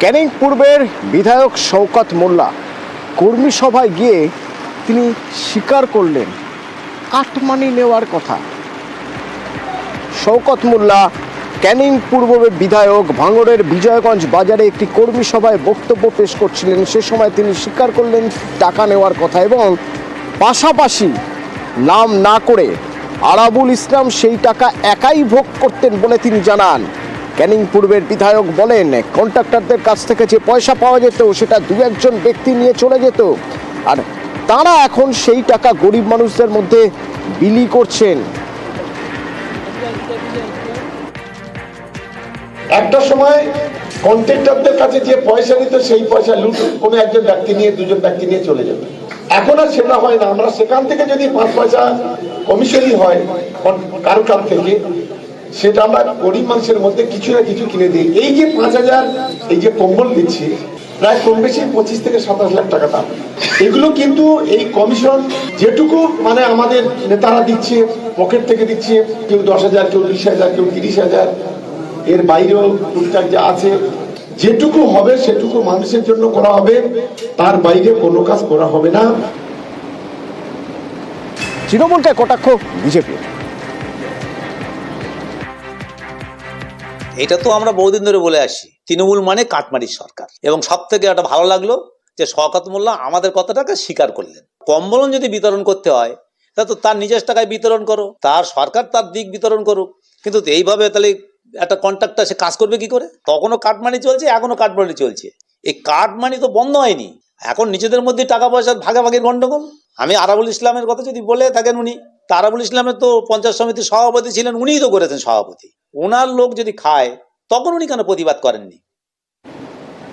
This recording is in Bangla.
ক্যানিং পূর্বের বিধায়ক শওকত মোল্লা কর্মী সভায় গিয়ে তিনি স্বীকার করলেন কাটমানি নেওয়ার কথা। শওকত মোল্লা ক্যানিং পূর্বের বিধায়ক ভাঙড়ের বিজয়গঞ্জ বাজারে একটি কর্মী সভায় বক্তব্য পেশ করছিলেন। সে সময় তিনি স্বীকার করলেন টাকা নেওয়ার কথা এবং পাশাপাশি নাম না করে আরাবুল ইসলাম সেই টাকা একাই ভোগ করতেন বলে তিনি জানান। ক্যানিং পূর্বের বিধায়ক বলেন, কন্ট্রাক্টরদের কাছ থেকে যে পয়সা পাওয়া যেত সেটা দু একজন ব্যক্তি নিয়ে চলে যেত, আর তারা এখন সেই টাকা গরিব মানুষদের মধ্যে বিলি করছেন। একটা সময় কন্ট্রাক্টরদের কাছে যে পয়সা নিত সেই পয়সা লুট কোনো একজন ব্যক্তি নিয়ে দুজন ব্যক্তি নিয়ে চলে যেত। এখন আর সেটা হয় না। আমরা সেখান থেকে যদি 5 পয়সা কমিশনই হয় কারো কাছ থেকে, সেটা আমরা গরিব মানুষের মধ্যে কিছু না কিছু কিনে দিই। এই যে 5,000 এই যে কম্বল দিচ্ছি, প্রায় কম বেশি 25 থেকে 27 লাখ টাকা দাম। এগুলো কিন্তু এই কমিশন যেটুকু মানে আমাদের নেতারা দিচ্ছে, পকেট থেকে দিচ্ছে, কেউ 10,000, কেউ 20,000, কেউ 30,000, এর বাইরেও টুকটাক যা আছে, যেটুকু হবে সেটুকু মানুষের জন্য করা হবে, তার বাইরে কোনো কাজ করা হবে না। তৃণমূলকে কটাক্ষ বিজেপি। এটা তো আমরা বহুদিন ধরে বলে আসি, তৃণমূল মানে কাটমারির সরকার। এবং সব থেকে একটা ভালো লাগলো যে শওকত মোল্লা আমাদের কথাটাকে স্বীকার করলেন। কম্বল যদি বিতরণ করতে হয় তা তো তার নিজের টাকায় বিতরণ করো, তার সরকার তার দিক বিতরণ করুক। কিন্তু এইভাবে তাহলে একটা কন্ট্রাক্টর সে কাজ করবে কি করে? তখনও কাটমানি চলছে, এখনো কাটমানি চলছে। এই কাটমানি তো বন্ধ হয়নি, এখন নিজেদের মধ্যে টাকা পয়সার ভাগাভাগির গন্ডগোল। আমি আরাবুল ইসলামের কথা যদি বলে থাকেন, উনি আরাবুল ইসলামের তো পঞ্চায়েত সমিতির সভাপতি ছিলেন, উনিই তো করেছেন সভাপতি। ওনার লোক যদি খায় তখন উনি কেন প্রতিবাদ করেননি?